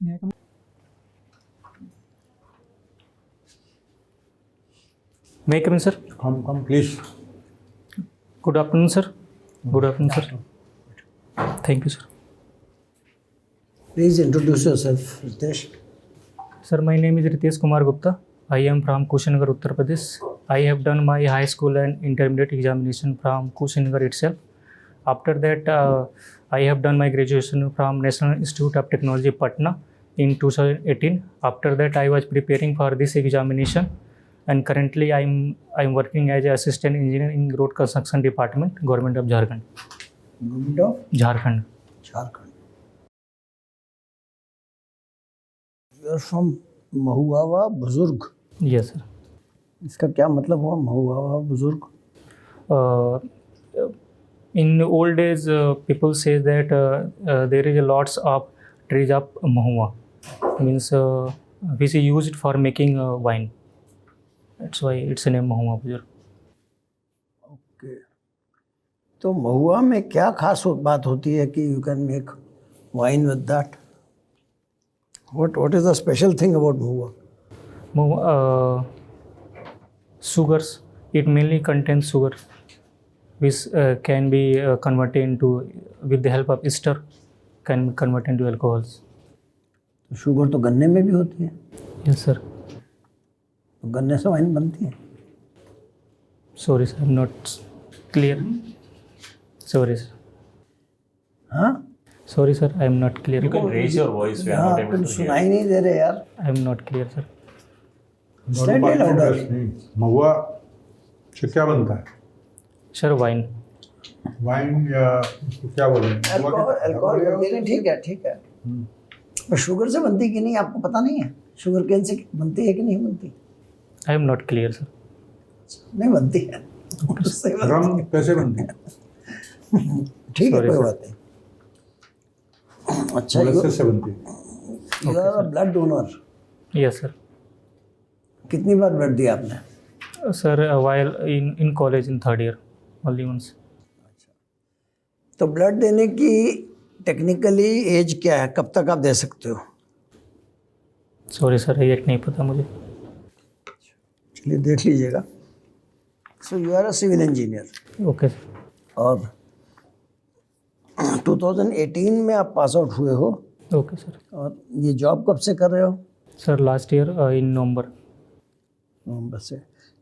May I come? May I come in, sir? Come, please. Good afternoon, sir. Good afternoon, sir. Thank you, sir. Please introduce yourself, Ritesh. Sir, my name is Ritesh Kumar Gupta. I am from Kushinagar, Uttar Pradesh. I have done my high school and intermediate examination from Kushinagar itself. After that, I have done my graduation from National Institute of Technology, Patna in 2018. After that, I was preparing for this examination, and currently I'm working as an assistant engineer in road construction department, Government of Jharkhand. Government of Jharkhand. Jharkhand. You are from महुआ बुजुर्ग. Yes, sir. इसका क्या मतलब हुआ महुआ बुजुर्ग? In old days, people say that there is a lots of trees of mahua, means which is used for making wine. That's why it's a name mahua bujurg. Okay. तो महुआ में क्या खास बात होती है कि you can make wine with that? What is the special thing about mahua? Sugars. It mainly contains sugar, which can be converted into, with the help of ester, can convert into alcohols. तो sugar तो गन्ने में भी होती है. Yes, sir. तो गन्ने से वाइन बनती है. Sorry, sir, I'm not clear. Sorry, sir. हाँ? Sorry, sir, I'm not clear. You can raise your voice. We are हाँ, not able तुम to hear. सुनाई नहीं दे रहे यार. I'm not clear, sir. Slightly louder. महुआ से क्या बनता है? Sir, wine. वाइन या उसको क्या बोलेंगे? अल्कोहल बनती है. ठीक है, ठीक है. पर शुगर से बनती कि नहीं आपको पता नहीं है? शुगर केन से बनती है कि नहीं बनती? I am not clear, sir. नहीं बनती है. उससे बनती रम कैसे बनती है? है. ठीक है, Sorry, कोई sir. बात नहीं. अच्छा, मोलेसेस से बनती है. You are a blood donor. Yes, sir. कितनी बार ब्लड दिया आपने? Sir, while in college in third year, only once. तो ब्लड देने की टेक्निकली एज क्या है? कब तक आप दे सकते हो? Sorry, sir, ये नहीं पता मुझे. चलिए देख लीजिएगा. So you are a civil engineer Okay, sir. और 2018 में आप पास आउट हुए हो. Okay, sir. और ये जॉब कब से कर रहे हो? Sir, last year in November. नवंबर से.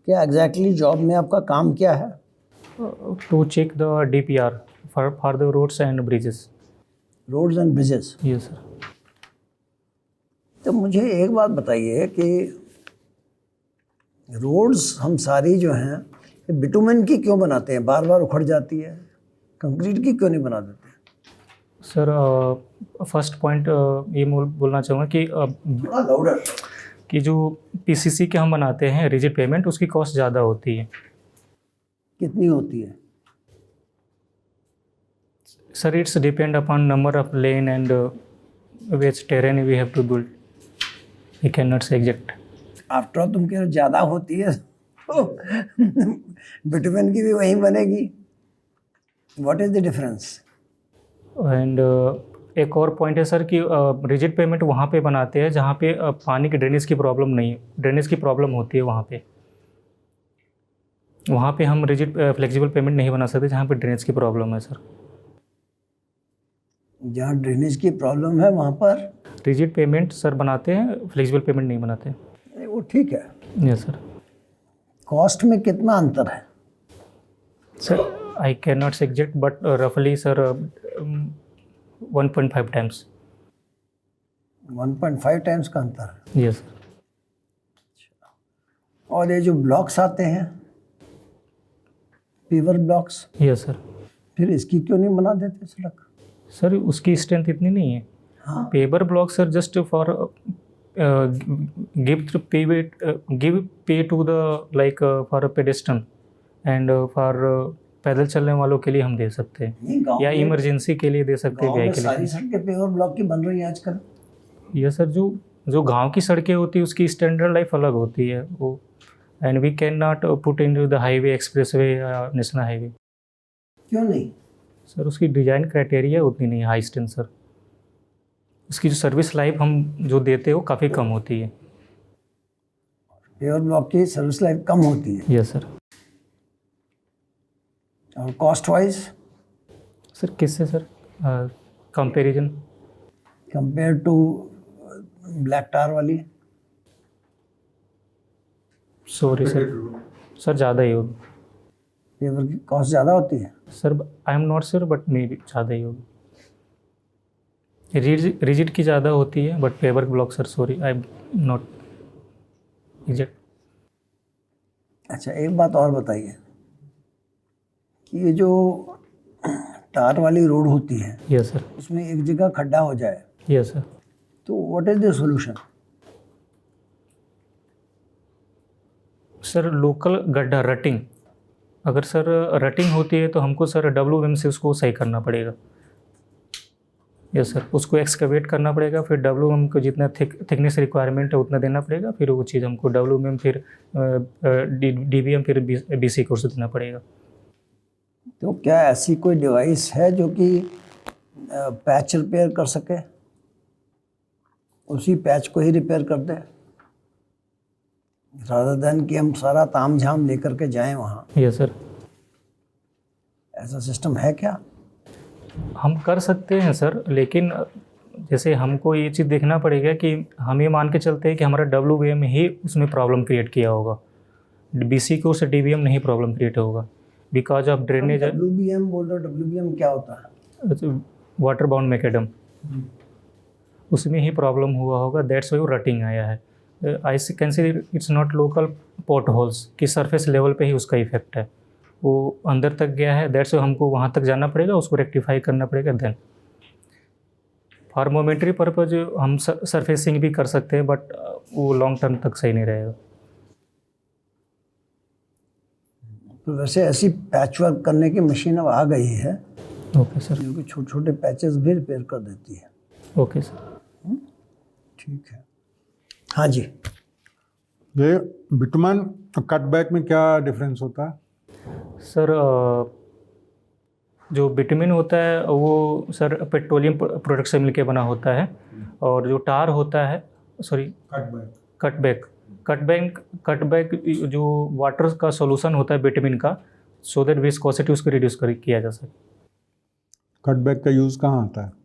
क्या एग्जैक्टली जॉब में आपका काम क्या है? To check the DPR for the roads and bridges. Roads and bridges. Yes, sir. तो मुझे एक बात बताइए कि रोड्स हम सारी जो हैं बिटुमेन की क्यों बनाते हैं? बार बार उखड़ जाती है. कंक्रीट की क्यों नहीं बना देते? सर, फर्स्ट पॉइंट ये बोलना चाहूँगा कि थोड़ा लाउडर. कि जो पीसीसी के हम बनाते हैं रिजिड पेमेंट, उसकी कॉस्ट ज़्यादा होती है. कितनी होती है? Sir, it's depend upon number of lane and which terrain we have to build. We can not say exact. After all तुम कह रहे हो ज़्यादा होती है तो बिटुमेन की भी वहीं बनेगी. What is the difference? And एक और पॉइंट है सर कि रिजिड पेमेंट वहाँ पे बनाते हैं जहाँ पे पानी की ड्रेनेज की प्रॉब्लम नहीं है. ड्रेनेज की प्रॉब्लम होती है वहाँ पे हम रिजिड फ्लेक्सिबल पेमेंट नहीं बना सकते जहाँ पे ड्रेनेज की प्रॉब्लम है सर. जहाँ ड्रेनेज की प्रॉब्लम है वहाँ पर रिजिड पेमेंट सर बनाते हैं, फ्लेक्सिबल पेमेंट नहीं बनाते. वो ठीक है. Yes sir. कॉस्ट में कितना अंतर है? Sir, I can not say exact but रफली सर 1.5 टाइम्स. 1.5 टाइम्स का अंतर है. Yes sir. और ये जो ब्लॉक्स आते हैं पेवर ब्लॉक्स, यस सर. फिर इसकी क्यों नहीं बना देते सड़क? सर, उसकी स्ट्रेंथ इतनी नहीं है. हाँ. Paper block sir just for give pay to the like for a pedestrian and for पैदल चलने वालों के लिए हम दे सकते हैं, नहीं, गाँव या में- इमरजेंसी के लिए दे सकते हैं, गाँव में व्हीकल सारी के सड़कें पेवर ब्लॉक की बन रही है आजकल. लिए. ये सर जो गांव की सड़कें होती है उसकी स्टैंडर्ड लाइफ अलग होती है वो, and we can not put in the highway, expressway, national highway. क्यों नहीं? सर, उसकी डिज़ाइन क्राइटेरिया उतनी नहीं हाई स्टैंड सर. उसकी जो सर्विस लाइफ हम जो देते हैं वो काफ़ी कम होती है। पेवर ब्लॉक की सर्विस लाइफ कम होती है। Yes sir. और कॉस्ट वाइज सर किससे sir comparison? Compare to black tar वाली? सॉरी सर, सर ज़्यादा ही होगी पेवर की कॉस्ट ज़्यादा होती है? Sir. I am not sure but may be ज़्यादा ही होगी। रिजिड की ज़्यादा होती है but paper block sir sorry I am not exact. अच्छा, एक बात और बताइए कि ये जो टार वाली रोड होती है यस सर। उसमें एक जगह खड्डा हो जाए यस सर। तो what is the solution? Sir local गड्ढा रटिंग, अगर सर रटिंग होती है तो हमको सर WM से उसको सही करना पड़ेगा। यस सर, उसको एक्सकवेट करना पड़ेगा, फिर WM को जितना थिकनेस रिक्वायरमेंट है उतना देना पड़ेगा, फिर वो चीज़ हमको WM फिर DBM फिर BC कोर्स देना पड़ेगा। तो क्या ऐसी कोई डिवाइस है जो कि पैच रिपेयर कर सके, उसी पैच को ही रिपेयर कर दे, रादर देन कि हम सारा ताम झाम लेकर के जाएं वहाँ? Yes sir. ऐसा सिस्टम है क्या? हम कर सकते हैं सर, लेकिन जैसे हमको ये चीज़ देखना पड़ेगा कि हम ये मान के चलते हैं कि हमारा WM ही उसमें प्रॉब्लम क्रिएट किया होगा, BC को उससे DBM नहीं प्रॉब्लम क्रिएट होगा बिकॉज ऑफ ड्रेनेज। WBM बोल रहे हो, WBM क्या होता है? वाटर बाउंड मैकेडम, उसमें ही प्रॉब्लम हुआ होगा, दैट्स वाई वो रटिंग आया है। I can see it's not local port holes की सरफेस लेवल पे ही उसका इफेक्ट है, वो अंदर तक गया है, दैट्स वाई हमको वहाँ तक जाना पड़ेगा, उसको रेक्टिफाई करना पड़ेगा। देन फॉर मोमेंट्री पर्पज हम सरफेसिंग भी कर सकते हैं बट वो लॉन्ग टर्म तक सही नहीं रहेगा। तो वैसे ऐसी पैच वर्क करने की मशीन अब आ गई है ओके सर। जो कि छोटे छोटे पैचेस भी रिपेयर कर देती है। Okay sir. ठीक है। हाँ जी। ये बिटुमन कटबैक में क्या डिफरेंस होता है? सर जो बिटुमिन होता है वो सर पेट्रोलियम प्रोडक्ट से मिलके बना होता है, और जो टार होता है सॉरी कटबैक जो वाटर का सॉल्यूशन होता है बिटुमिन का, सो दैट विस्कोसिटी उसको रिड्यूस किया जा सके। कटबैक का यूज़ कहाँ आता है?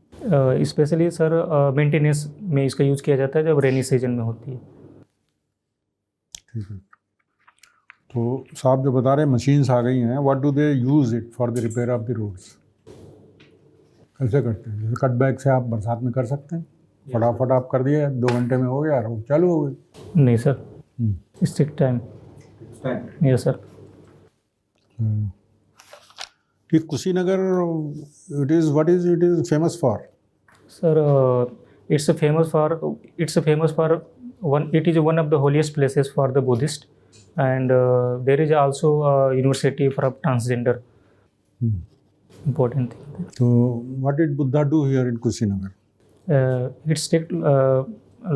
स्पेशली सर मेंटेनेंस में इसका यूज़ किया जाता है जब रेनी सीजन में होती है। ठीक है। तो साहब जो बता रहे मशीन्स आ गई हैं, what do they use it for the repair of the roads? कैसे करते हैं? जैसे कटबैक से आप बरसात में कर सकते हैं, फटाफट आप कर दिए, 2 घंटे में हो गया, रोड चालू हो गई। नहीं sir, stick time. Yes sir. कि Kushinagar it is famous for? Sir it's famous for it is one of the holiest places for the Buddhist, and there is also a university for transgender. Important thing. So what did Buddha do here in Kushinagar? It's take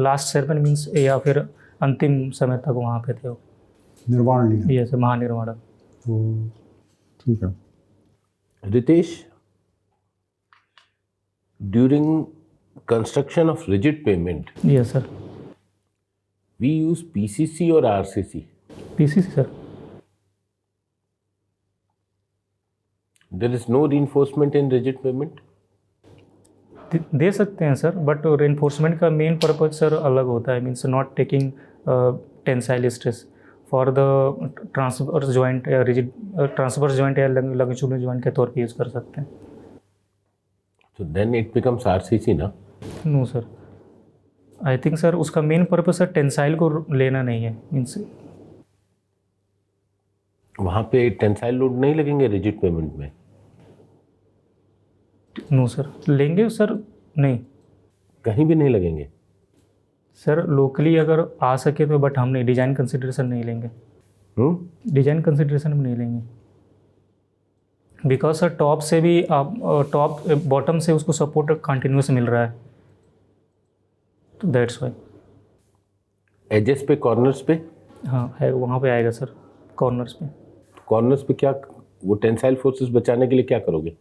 last ceremony means या फिर अंतिम समय तक वहाँ पे थे वो। निर्वाण लिया। यस, महानिर्वाण। तो ठीक है। Ritesh, during construction of rigid pavement, yes sir. we use PCC or RCC? PCC sir. There is no reinforcement in rigid pavement? दे सकते हैं सर, बट रेनफोर्समेंट का मेन पर्पज सर अलग होता है, means not taking tensile stress for the transverse joint या rigid transverse joint या longitudinal joint के तौर पे यूज़ कर सकते हैं। So then it becomes RCC ना? No sir, I think sir उसका मेन पर्पज सर टेंसाइल को लेना नहीं है, मीन्स वहाँ पे टेंसाइल लोड नहीं लगेंगे रिजिड पेमेंट में? नो सर, लेंगे सर नहीं कहीं भी नहीं लगेंगे सर, लोकली अगर आ सके तो, बट हम नहीं, डिज़ाइन कंसिडरेशन नहीं लेंगे, डिज़ाइन कंसिडरेशन में नहीं लेंगे, बिकॉज सर टॉप से भी आप टॉप बॉटम से उसको सपोर्ट कंटिन्यूस मिल रहा है, तो दैट्स वाई। एजेस पे, कॉर्नर्स पे? हाँ है, वहाँ पे आएगा सर, कॉर्नर्स पे। कॉर्नर्स पे क्या वो टेंसाइल फोर्सेस बचाने के लिए क्या करोगे?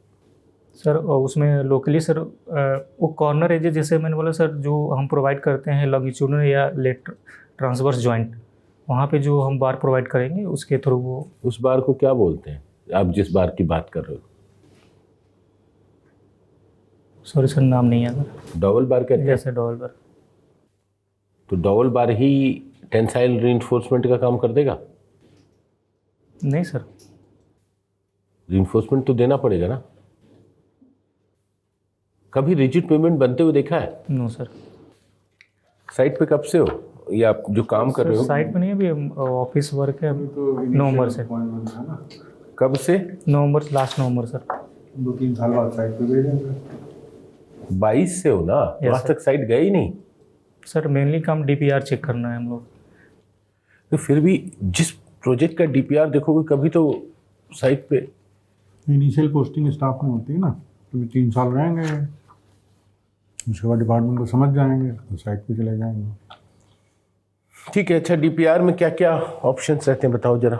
सर उसमें लोकली सर वो कॉर्नर एजेस जैसे मैंने बोला सर, जो हम प्रोवाइड करते हैं लॉन्गिट्यूडनल या लेट ट्रांसवर्स जॉइंट, वहाँ पे जो हम बार प्रोवाइड करेंगे उसके थ्रू वो। उस बार को क्या बोलते हैं, आप जिस बार की बात कर रहे हो? सॉरी सर, नाम नहीं है सर। डबल बार कहते हैं। जैसे डबल बार। तो डबल बार ही टेंसाइल रीइंफोर्समेंट का काम कर देगा? नहीं सर। रीइंफोर्समेंट तो देना पड़ेगा ना। कभी रिजिड पेमेंट बनते हुए देखा है? No sir. साइट पे कब से हो, या आप जो काम कर रहे हो? साइट पे नहीं, अभी ऑफिस वर्क है। नवंबर से। कब से? नवंबर, लास्ट नवंबर सर। 2-3 साल बाद साइट पे भेजेंगे। 22 से हो ना? Yes, वहाँ sir. तक साइट गए ही नहीं? सर मेनली काम डीपीआर चेक करना है हम लोग। तो फिर भी जिस प्रोजेक्ट का डीपीआर देखोगे कभी तो साइट पे। इनिशियल पोस्टिंग स्टाफ में होती है ना, तो 3 साल रहेंगे, उसके बाद डिपार्टमेंट को समझ जाएंगे तो साइट पे चले जाएंगे। ठीक है। अच्छा, डीपीआर में क्या क्या ऑप्शंस रहते हैं बताओ जरा।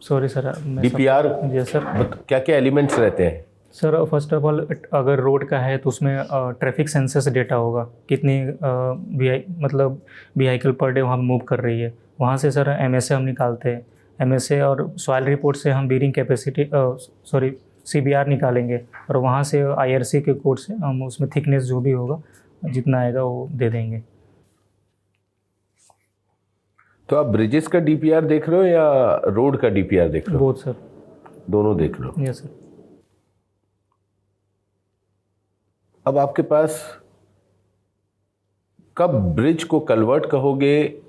Sorry sir. डीपीआर जी सर। क्या क्या एलिमेंट्स रहते हैं? सर फर्स्ट ऑफ ऑल, अगर रोड का है तो उसमें ट्रैफिक सेंसस डेटा होगा, कितनी मतलब व्हीकल पर डे वहाँ मूव कर रही है। वहाँ से सर एमएसए हम निकालते हैं। एमएसए और सॉइल रिपोर्ट से हम बीरिंग कैपेसिटी सीबीआर निकालेंगे, और वहाँ से आईआरसी के कोड से हम उसमें थिकनेस जो भी होगा जितना आएगा वो दे देंगे। तो आप ब्रिजेस का डीपीआर देख रहे हो या रोड का डीपीआर देख रहे हो? बहुत सर। दोनों देख रहे हो। Yes sir. अब आपके पास कब ब्रिज को कन्वर्ट कहोगे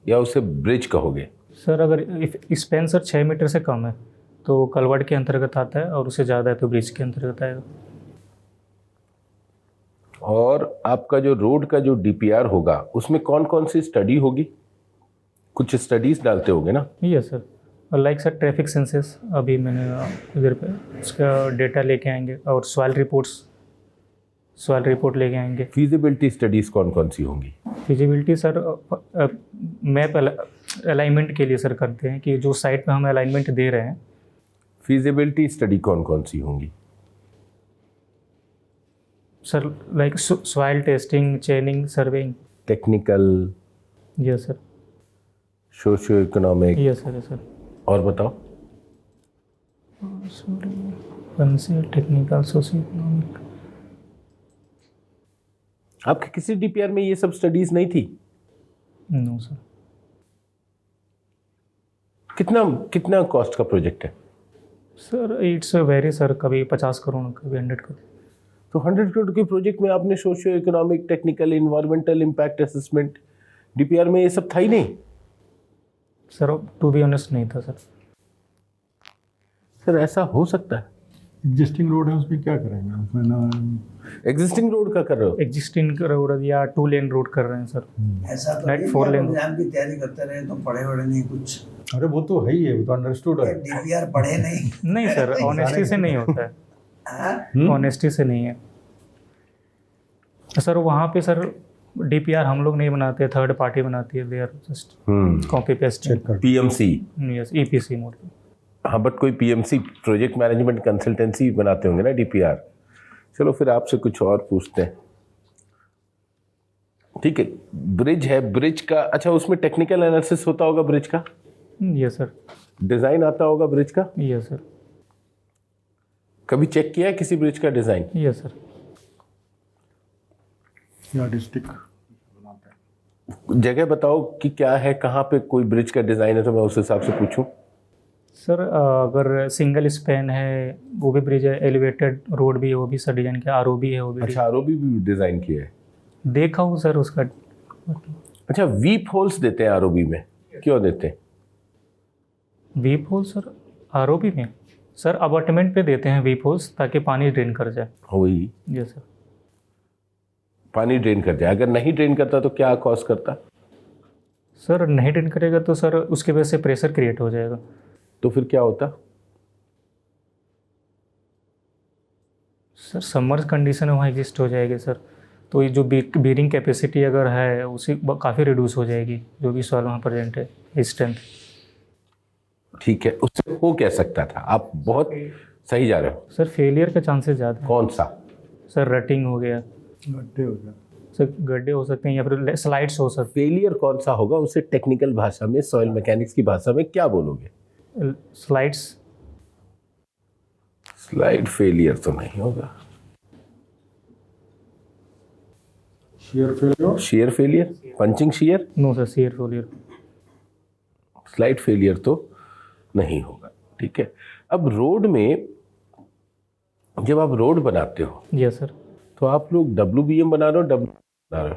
या उसे ब्रिज कहोगे? सर अगर स्पेन सर 6 मीटर से कम है तो कलवर्ट के अंतर्गत आता है, और उससे ज़्यादा है तो ब्रिज के अंतर्गत आएगा। और आपका जो रोड का जो डीपीआर होगा उसमें कौन कौन सी स्टडी होगी? कुछ स्टडीज डालते होगे ना? Yes sir. और लाइक सर ट्रैफिक सेंसेस, अभी मैंने इधर पे उसका डेटा लेके आएंगे, और सॉइल रिपोर्ट लेके आएंगे। फीजिबिलिटी स्टडीज कौन कौन सी होंगी? फिजिबिलिटी सर मैप अलाइनमेंट के लिए सर करते हैं कि जो साइट पे हम अलाइनमेंट दे रहे हैं। फीजिबिलिटी स्टडी कौन कौन सी होंगी? Sir like soil testing, chaining, surveying. Technical? Yes sir. Socio economic? Yes sir. Yes sir. और बताओ। Sorry, technical, socio economic. आपके किसी डीपीआर में ये सब स्टडीज नहीं थी? No sir. कितना कॉस्ट का प्रोजेक्ट है? सर इट्स वेरी सर, कभी 50 करोड़, कभी 100 करोड़। तो 100 करोड़ के प्रोजेक्ट में आपने socio economic, technical, environmental impact assessment, DPR में ये सब था ही नहीं? सर टू बी ऑनेस्ट नहीं था सर। सर ऐसा हो सकता है? एग्जिस्टिंग रोड है उसमें क्या करेंगे, उसमें ना एग्जिस्टिंग रोड का कर रहे हो? एग्जिस्टिंग रोड या 2 लेन रोड कर रहे हैं सर। ऐसा तो Like नहीं 4 कि lane। एग्जाम की तैयारी करते रहे तो पढ़े वढ़े नहीं कुछ। अरे वो तो है ही है, वो तो अंडरस्टूड है। डीपीआर पढ़े नहीं। नहीं सर, ऑनेस्टी से नहीं होता है। हाँ? ऑनेस्टी से नहीं है सर। वहाँ पे सर डीपीआर हम लोग नहीं बनाते, थर्ड पार्टी बनाती है। They are just copy paste. Check कर पीएमसी? Yes, EPC mode. हाँ, बट कोई पीएमसी, प्रोजेक्ट मैनेजमेंट कंसल्टेंसी बनाते होंगे ना डीपीआर। चलो फिर आपसे कुछ और पूछते हैं। ठीक है, ब्रिज है, ब्रिज का अच्छा उसमें टेक्निकल एनालिसिस होता होगा ब्रिज का? Yes sir. डिज़ाइन आता होगा ब्रिज का? Yes sir. कभी चेक किया है किसी ब्रिज का डिज़ाइन? Yes sir. या डिस्ट्रिक्ट बनाते हैं। जगह बताओ कि क्या है, कहाँ पे कोई ब्रिज का डिज़ाइन है तो मैं उस हिसाब से पूछूं। सर अगर सिंगल स्पैन है वो भी ब्रिज है, एलिवेटेड रोड भी है वो भी सर डिजाइन किया, आरओबी है वो भी। अच्छा, आरओबी भी डिज़ाइन किया है? देखा हूँ सर उसका। अच्छा, वीप होल्स देते हैं आरओबी में, क्यों देते हैं? वीप होल सर आरओबी में? सर अबार्टमेंट पे देते हैं वीप होल्स ताकि पानी ड्रेन कर जाए। वही, यस सर। पानी ड्रेन कर जाए। अगर नहीं ड्रेन करता तो क्या कॉज करता? सर नहीं ड्रेन करेगा तो सर उसके वजह से प्रेशर क्रिएट हो जाएगा। तो फिर क्या होता? सर समर कंडीशन वहाँ एग्जिस्ट हो जाएगी सर, तो ये जो बीरिंग कैपेसिटी अगर है उसी काफ़ी रिड्यूस हो जाएगी, जो भी सॉइल वहाँ प्रेजेंट है स्ट्रेंथ। ठीक है, उससे हो क्या सकता था? आप बहुत सही जा रहे हो? सर फेलियर का चांसेस ज़्यादा है। कौन सा? सर रटिंग हो गया, गड्ढे हो जाए। सर गड्ढे हो सकते हैं या फिर स्लाइड्स हो सकते फेलियर कौन सा होगा, उसे टेक्निकल भाषा में, सॉइल मैकेनिक्स की भाषा में क्या बोलोगे? हैं। स्लाइड्स, स्लाइड फेलियर तो नहीं होगा। Shear failure. Shear failure, punching shear, no sir shear failure. Slide failure तो नहीं होगा। ठीक है, अब रोड में जब आप रोड बनाते हो यस सर। तो आप लोग WBM बना रहे हो, डब्ल्यू बना रहे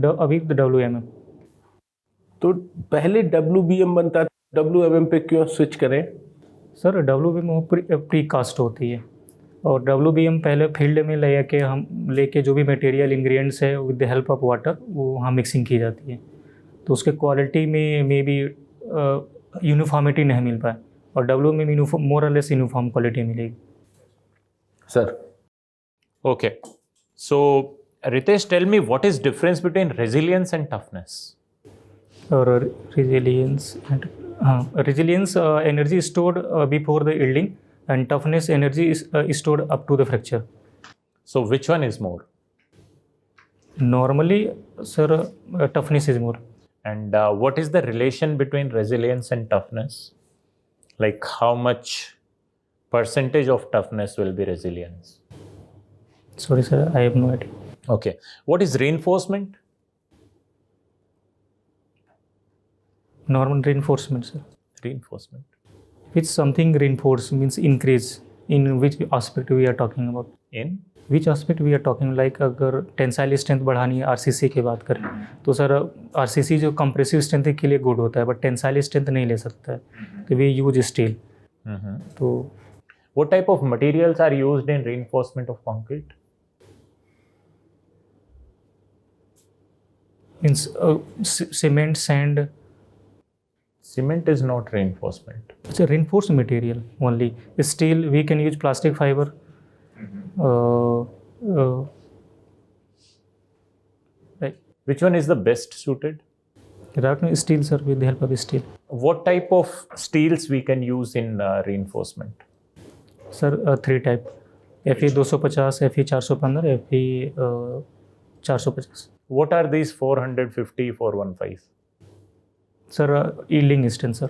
हो? अभी WMM। तो पहले WBM बनता था, WMM पे क्यों स्विच करें? सर WBM वो प्री कास्ट होती है और WBM पहले फील्ड में लेके जो भी मटेरियल इंग्रेडिएंट्स है with the help of water वो वहाँ मिक्सिंग की जाती है, तो उसके क्वालिटी में मे बी यूनिफॉर्मिटी नहीं मिल पाए और WMM मोर और लेस यूनिफॉर्म क्वालिटी मिलेगी। Sir Okay. So, Ritesh, tell me what is difference between resilience and toughness? और resilience energy stored before the yielding and toughness energy is stored up to the fracture. So, which one is more? Normally sir toughness is more. And what is the relation between resilience and toughness? Like how much percentage of toughness will be resilience? Sorry sir, I have no idea. Okay. What is reinforcement? Normal reinforcement sir. Reinforcement. Which something reinforce means increase, in which aspect we are talking about? In? Which aspect we are talking, like अगर tensile strength बढ़ानी है RCC की बात करें तो sir RCC जो compressive strength के लिए गुड होता है बट टेंसाइल स्ट्रेंथ नहीं ले सकता है तो वी यूज स्टील। तो What type of materials are used in reinforcement of concrete? means cement, sand. Cement is not reinforcement. It's a reinforced material only. Steel we can use plastic fiber. Right. Which one is the best suited? Right now steel sir, with the help of steel. What type of steels we can use in reinforcement? Sir 3 type. FE 250, FE 415, FE 450. What are these 450, 415? Sir yielding strength sir.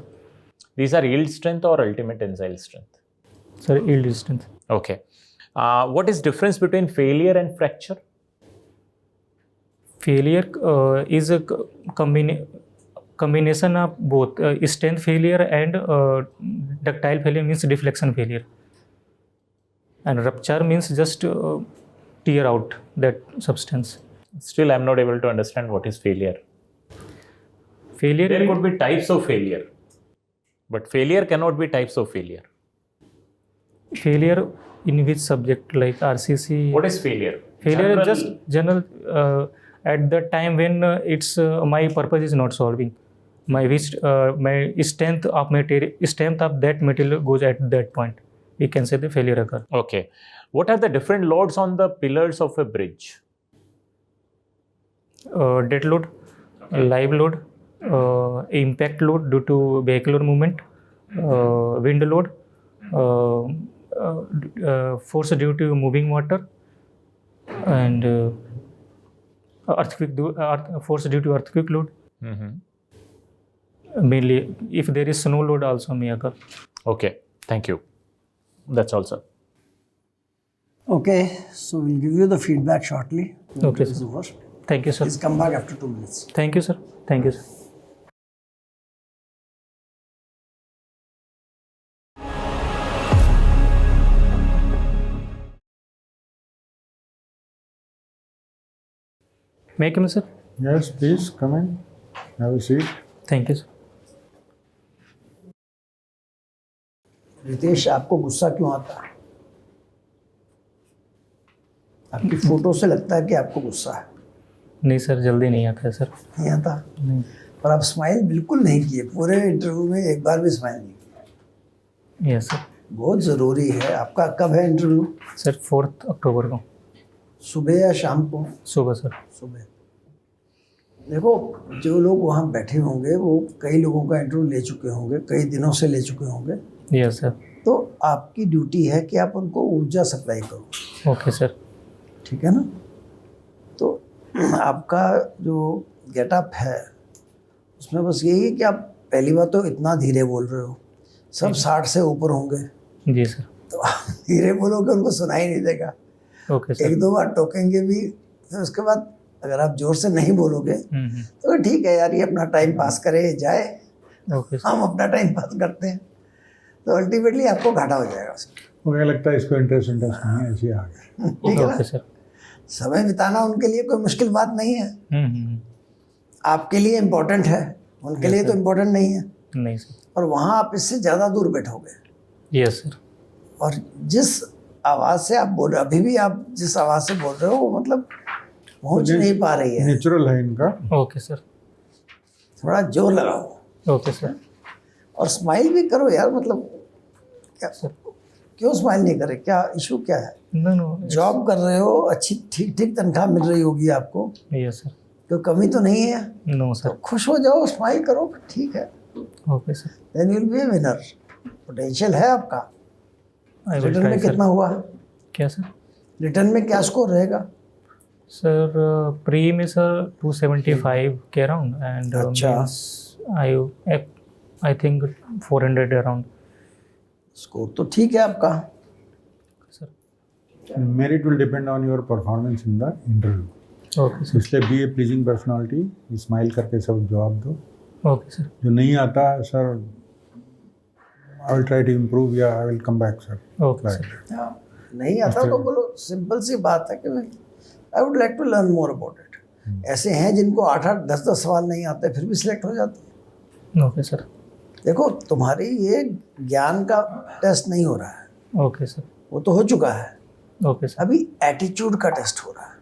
These are yield strength or ultimate tensile strength? Sir yield strength. Okay. What is difference between failure and fracture? Failure is a combination of both strength failure and ductile failure means deflection failure, and rupture means just tear out that substance. Still, I'm not able to understand what is failure. Failure There could be types of failure, but failure cannot be types of failure. Failure in which subject, like RCC? What is failure? Failure is just general at the time when it's my purpose is not solving. My strength of material, strength of that material goes at that point. We can say the failure occur. Okay. What are the different loads on the pillars of a bridge? Dead load, live load, impact load due to vehicular movement, wind load, force due to moving water, and force due to earthquake load. Mainly, if there is snow load also may occur. Okay. Thank you. That's all, sir. Okay, so we'll give you the feedback shortly. Okay, This is sir. over. Thank you, sir. Please come back after 2 minutes. Thank you, sir. Thank you, sir. May I come in, sir? Yes, please come in. Have a seat. Thank you, sir. Ritesh, आपको गुस्सा क्यों आता है? आपकी photo से लगता है कि आपको गुस्सा है। नहीं सर, जल्दी नहीं आता है सर। नहीं आता? नहीं। पर आप स्माइल बिल्कुल नहीं किए, पूरे इंटरव्यू में एक बार भी स्माइल नहीं किया। Yes sir. बहुत ज़रूरी है। आपका कब है इंटरव्यू? सर 4 अक्टूबर को। सुबह या शाम को? सुबह सर। सुबह। देखो, जो लोग वहाँ बैठे होंगे वो कई लोगों का इंटरव्यू ले चुके होंगे, कई दिनों से ले चुके होंगे। Yes sir. तो आपकी ड्यूटी है कि आप उनको ऊर्जा सप्लाई करो, ओके सर। ठीक है ना। तो आपका जो गेटअप है उसमें बस यही है कि आप पहली बात तो इतना धीरे बोल रहे हो, सब 60 से ऊपर होंगे, जी सर। तो आप धीरे बोलोगे उनको सुनाई नहीं देगा, ओके सर। 1-2 बार टोकेंगे भी, फिर उसके बाद अगर आप जोर से नहीं बोलोगे तो ठीक है यार, ये अपना टाइम पास करे जाए, ओके सर। हम अपना टाइम पास करते हैं, तो अल्टीमेटली आपको घाटा हो जाएगा उसमें। मुझे लगता है इसको इंटरेस्ट नहीं है, ऐसे ही आ गया। ठीक है ना। Okay sir. समय बिताना उनके लिए कोई मुश्किल बात नहीं है, आपके लिए इम्पोर्टेंट है, उनके लिए तो इम्पोर्टेंट नहीं है। नहीं सर। और वहाँ आप इससे ज़्यादा दूर बैठोगे। Yes sir. और जिस आवाज़ से आप बोल रहे, अभी भी आप जिस आवाज़ से बोल रहे हो वो मतलब पहुँच नहीं पा रही है, नेचुरल है इनका। Okay sir. थोड़ा जोर लगाओ ओके सर। और स्माइल भी करो यार, मतलब क्या सर। क्यों स्माइल नहीं करे, क्या इशू क्या है? No no. जॉब कर रहे हो, अच्छी ठीक ठीक तनख्वाह मिल रही होगी आपको, यस सर। कोई कमी तो नहीं है, नो तो सर। खुश हो जाओ, स्माइल करो, ठीक है, okay sir. Then you will be a winner. Potential है आपका। आई विल रिटर्न ट्राई में सर। कितना हुआ? क्या सर? रिटर्न में क्या स्कोर रहेगा? सर प्री में सर 275 के अराउंड एंड अच्छा। I think 400 around. स्कोर तो ठीक है आपका। Sir. Merit will depend on your performance in the interview. Okay sir. इसलिए be a pleasing personality, smile करके सब जवाब दो। Okay sir. जो नहीं आता sir, I will try to improve या I will come back sir. Okay sir. हाँ, नहीं आता तो बोलो, सिंपल सी बात है कि I would like to learn more about it. ऐसे हैं जिनको 8-8, 10-10 सवाल नहीं आते फिर भी सिलेक्ट हो जाते हैं। Okay sir. देखो तुम्हारी ये ज्ञान का टेस्ट नहीं हो रहा है, ओके सर। वो तो हो चुका है, ओके सर। अभी एटीट्यूड का टेस्ट हो रहा है।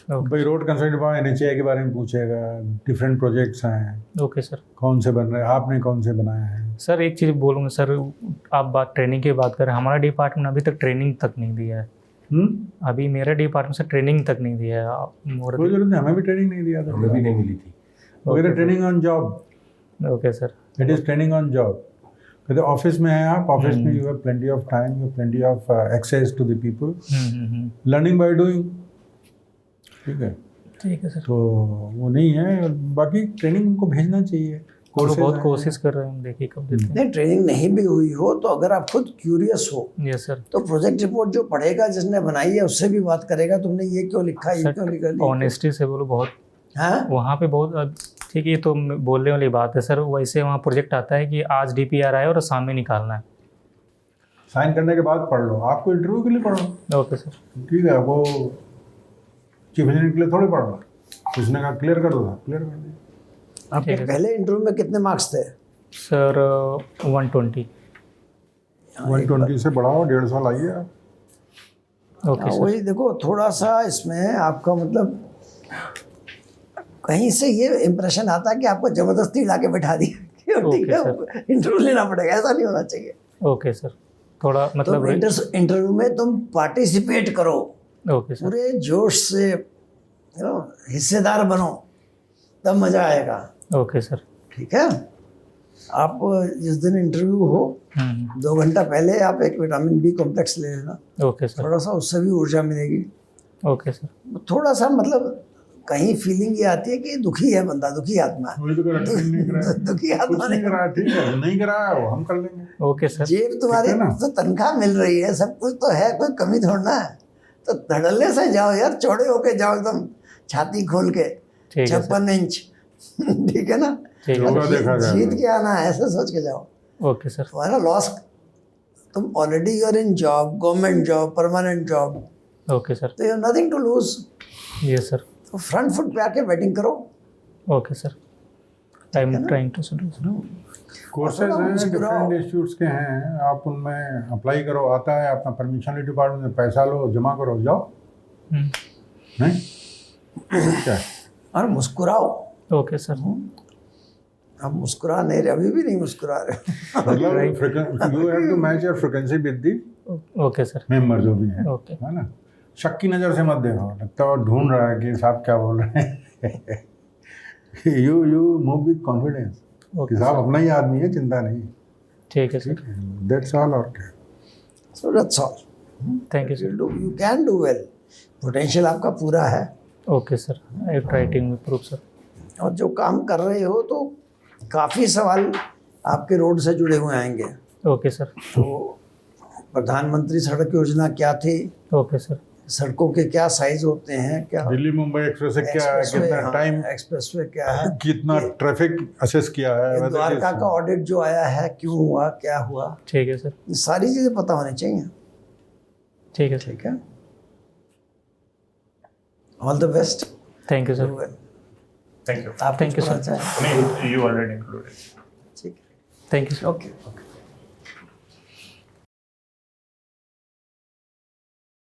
ओके। भाई रोड कंसल्टेंट NHAI के बारे में पूछेगा, डिफरेंट प्रोजेक्ट्स हैं, ओके सर। कौन से बन रहे हैं, आपने कौन से बनाए हैं। सर एक चीज़ बोलूँगा सर, आप बात ट्रेनिंग की बात करें, हमारा डिपार्टमेंट अभी तक ट्रेनिंग तक नहीं दिया है। अभी मेरा डिपार्टमेंट से ट्रेनिंग तक नहीं दिया है। कोई जरूरत नहीं, हमें भी ट्रेनिंग नहीं दिया था, हमें भी नहीं मिली थी। वगैरह training on job. Okay sir. It is training on job. कहते ऑफिस में हैं आप, ऑफिस में you have plenty of time, you have plenty of access to the people, learning by doing. ठीक है, ठीक है सर। तो वो नहीं है, बाकी ट्रेनिंग उनको भेजना चाहिए। वो courses बहुत हैं। कोशिश कर रहे हैं, देखिए कब देते हैं। नहीं, ट्रेनिंग नहीं भी हुई हो तो अगर आप खुद क्यूरियस हो यस सर। तो प्रोजेक्ट रिपोर्ट जो पढ़ेगा, जिसने बनाई है, उससे भी बात करेगा, तुमने ये क्यों लिखा, ये क्यों लिखा। ऑनेस्टी से बोलो, बहुत हाँ, वहाँ पे बहुत ठीक है, ये तो बोलने वाली बात है सर। वैसे वहाँ प्रोजेक्ट आता है कि आज DPR आए और सामने निकालना है। साइन करने के बाद पढ़ लो, आपको इंटरव्यू के लिए पढ़ो। Okay sir. ठीक है, वो चीफ इंजीनियर के लिए थोड़ी पढ़ लो, उसने कहा क्लियर कर दो, क्लियर कर दिया। आपके ठीक है सर। पहले इंटरव्यू में कितने मार्क्स थे? सर 120। 120 से बढ़ाओ, 150 लाइए आप। Okay sir. वही देखो, थोड़ा सा इसमें आपका मतलब कहीं से ये इम्प्रेशन आता है कि आपको जबरदस्ती ला के बैठा दिया कि ठीक है इंटरव्यू लेना पड़ेगा, ऐसा नहीं होना चाहिए। Okay sir. थोड़ा तो मतलब इंटरव्यू में तुम पार्टिसिपेट करो, ओके सर। पूरे जोश से, हिस्सेदार बनो, तब मजा आएगा। Okay sir. ठीक है। आप जिस दिन इंटरव्यू हो 2 घंटा पहले आप एक विटामिन B कॉम्प्लेक्स ले लेना, ओके सर। थोड़ा सा उससे भी ऊर्जा मिलेगी। Okay sir. थोड़ा सा मतलब कहीं फीलिंग ये आती है कि दुखी है बंदा, दुखी आत्मा है, वही तो करा, नहीं कराया, दुखी कुछ आत्मा नहीं नहीं। कराया, ठीक है, नहीं कराया वो हम कर लेंगे। Okay sir. जेब तुम्हारी ठीक है ना? तो तनख्वाह मिल रही है, सब कुछ तो है, कोई कमी थोड़ा है, तो धड़ल्ले से जाओ यार, चौड़े होके जाओ एकदम, छाती खोल के, ठीक है सर। 56 इंच। ठीक है ना, ठीक है होगा, सर। देखा जाएगा। जीत के आना है, ऐसे सोच के जाओ। Okay sir. तुम्हारा लॉस, तुम already you're in job, government job, permanent job, okay sir. तो you have nothing to lose. Yes sir. तो फ्रंट फुट पे आके बैटिंग करो। Okay sir. I am trying to do. Courses हैं, different institutes के हैं, आप उनमें अप्लाई करो, आता है, अपना परमिशन डिपार्टमेंट में पैसा लो, जमा करो, जाओ। नहीं ठीक है, और मुस्कुराओ। Okay sir. आप मुस्कुरा नहीं रहे, अभी भी नहीं मुस्कुरा रहे। मतलब you have to match your frequency with the okay sir. Member जो भी है ओके। है ना। शक की नज़र से मत देखो, लगता है वो ढूंढ रहा है कि साहब क्या बोल रहे हैं। यू मूव विद कॉन्फिडेंस कि साहब अपना ही आदमी है, चिंता नहीं। ठीक है सर, दैट्स ऑल और क्या. So that's all. Thank you sir. You can do well. Potential आपका पूरा है. Okay sir, I try to improve sir. और जो काम कर रहे हो तो काफ़ी सवाल आपके रोड से जुड़े हुए आएंगे. Okay sir. तो प्रधानमंत्री सड़क योजना क्या थी, ओके सर. सड़कों के क्या साइज होते हैं, क्या दिल्ली मुंबई एक्सप्रेस से क्या है, कितना टाइम, एक्सप्रेसवे क्या है, कितना ट्रैफिक असेस किया है, ये whether द्वारका it's- का ऑडिट जो आया है क्यों हुआ, क्या हुआ, ठीक है सर. ये सारी चीज़ें पता होनी चाहिए. ठीक है सर. ठीक है. All the best. Thank you sir. Thank you. आप Thank you, कुछ sir. बोलना चाहें? You already included. ठीक है. Thank you sir. ओके.